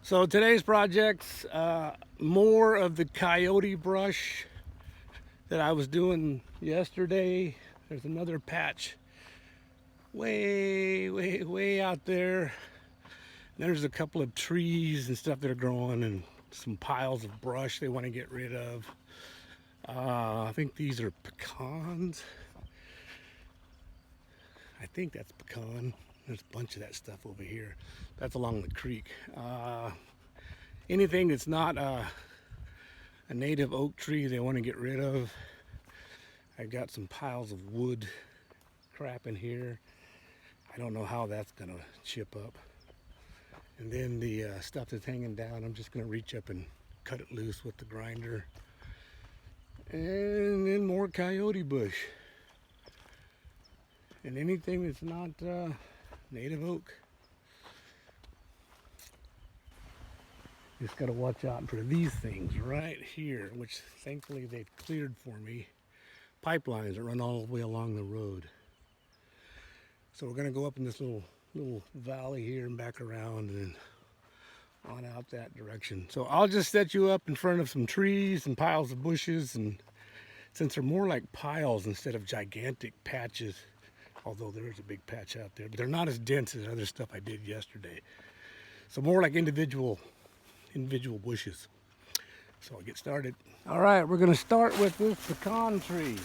So today's project's more of the coyote brush that I was doing yesterday. There's another patch way out there. There's a couple of trees and stuff that are growing and some piles of brush they want to get rid of. I think these are pecans. I think that's pecan. There's a bunch of that stuff over here. That's along the creek. Anything that's not a native oak tree they want to get rid of. I've got some piles of wood crap in here. I don't know how that's gonna chip up. And then the stuff that's hanging down, I'm just gonna reach up and cut it loose with the grinder. And then more coyote bush. And anything that's not native oak. Just got to watch out for these things right here, which thankfully they've cleared for me. Pipelines that run all the way along the road. So we're going to go up in this little valley here and back around and on out that direction. So I'll just set you up in front of some trees and piles of bushes, and since they're more like piles instead of gigantic patches, although there is a big patch out there, but they're not as dense as other stuff I did yesterday. So more like individual bushes. So I'll get started. All right, we're gonna start with this pecan tree.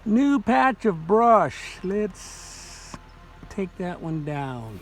New patch of brush. Let's take that one down.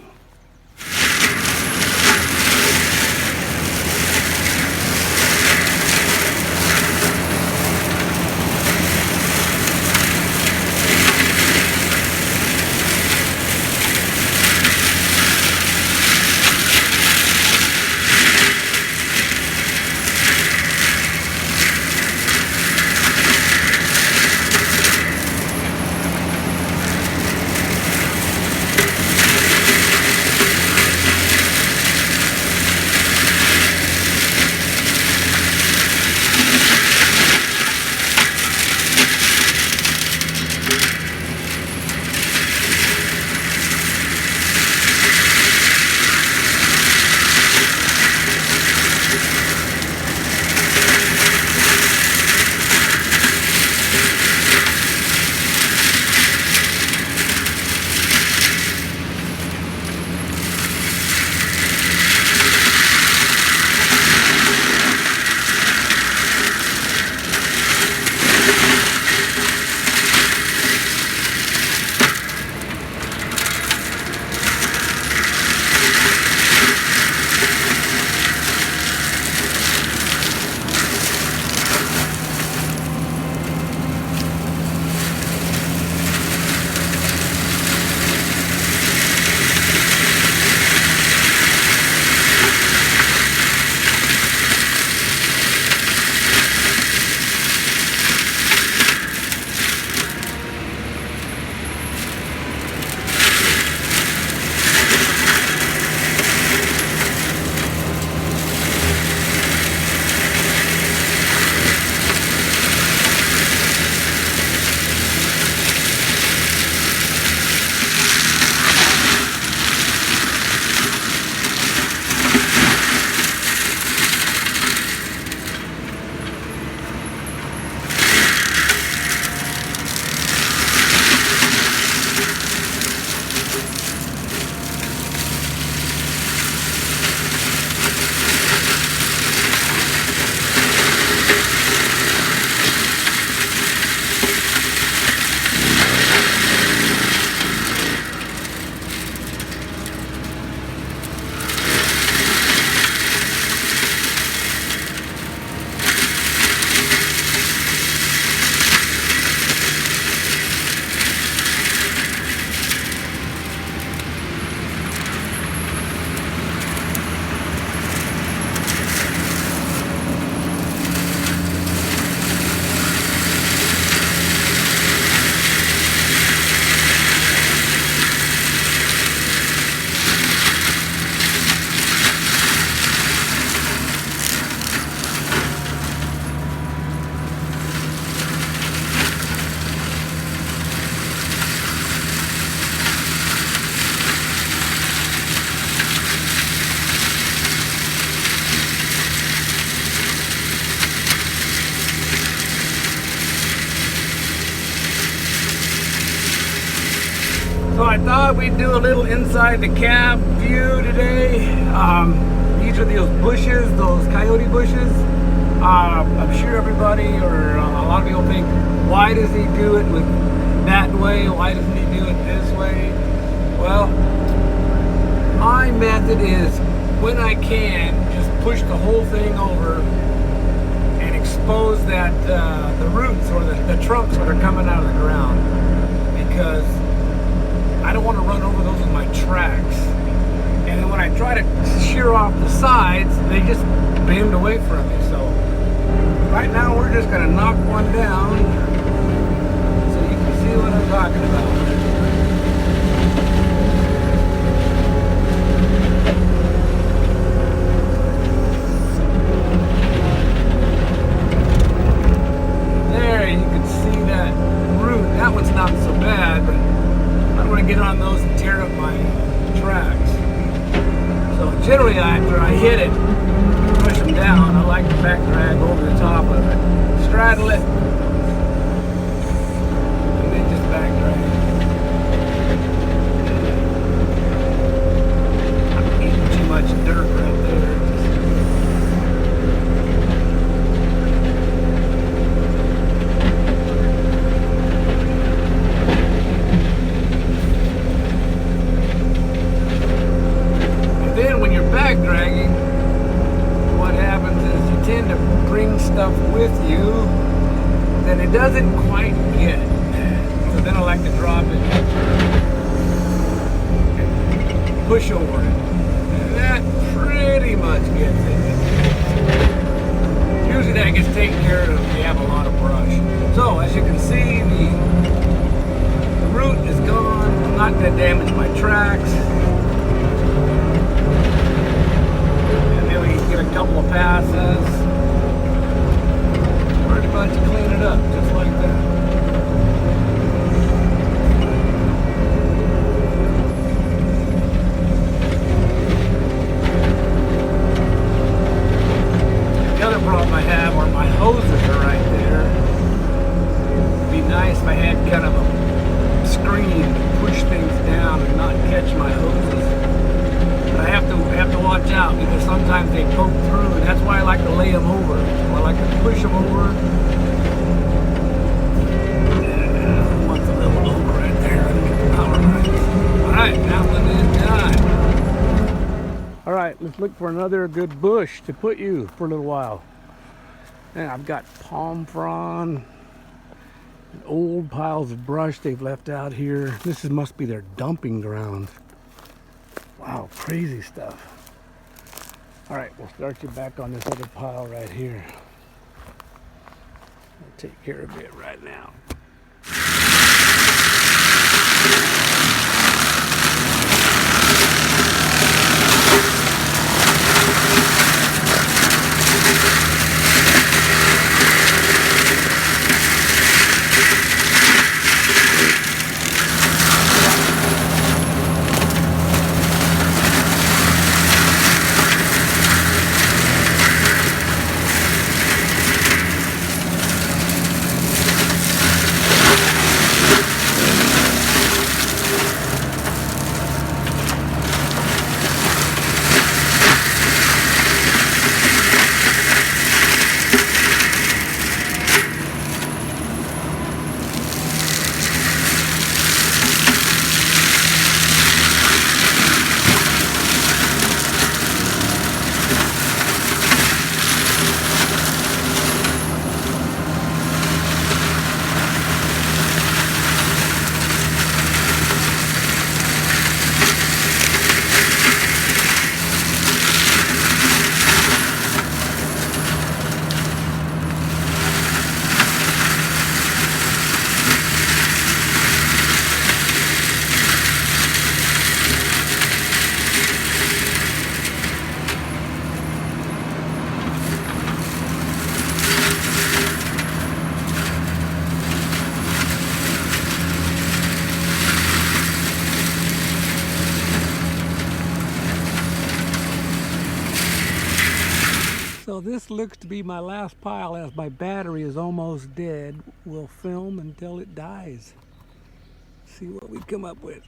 So I thought we'd do a little inside the cab view today. These are those bushes, those coyote bushes. I'm sure everybody or a lot of people think, why does he do it with that way? Why doesn't he do it this way? Well, my method is when I can, just push the whole thing over and expose that the roots or the trunks that are coming out of the ground, because I don't want to run over those with my tracks. And then when I try to shear off the sides, they just bend away from me. So right now we're just going to knock one down so you can see what I'm talking about. There, you can see that root. That one's not so bad, but I don't want to get on those and tear up my tracks. So generally after I hit it, push them down, I like to back drag over the top of it, straddle it, and then just back drag. I'm eating too much dirt right there. Back dragging, what happens is you tend to bring stuff with you that it doesn't quite get. So then I like to drop it and push over it. And that pretty much gets it. Usually that gets taken care of if you have a lot of brush. So as you can see, the root is gone. I'm not going to damage my tracks. Get a couple of passes, pretty much clean it up just like that. The other problem I have are my hoses are right there. It'd be nice if I had kind of a screen to push things down and not catch my hoses. I have to watch out because sometimes they poke through, and that's why I like to lay them over. So I like to push them over. Yeah, wants a little over right there. Let me get the power right. All right, now that is done. All right, let's look for another good bush to put you for a little while. And I've got palm frond, old piles of brush they've left out here. This must be their dumping ground. Wow, crazy stuff. All right, we'll start you back on this other pile right here. I'll take care of it right now. So this looks to be my last pile as my battery is almost dead. We'll film until it dies. See what we come up with.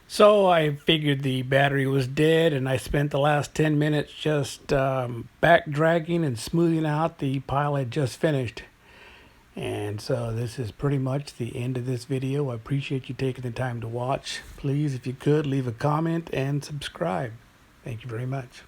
So I figured the battery was dead, and I spent the last 10 minutes just back dragging and smoothing out the pile I just finished. And so this is pretty much the end of this video. I appreciate you taking the time to watch. Please, if you could, leave a comment and subscribe. Thank you very much.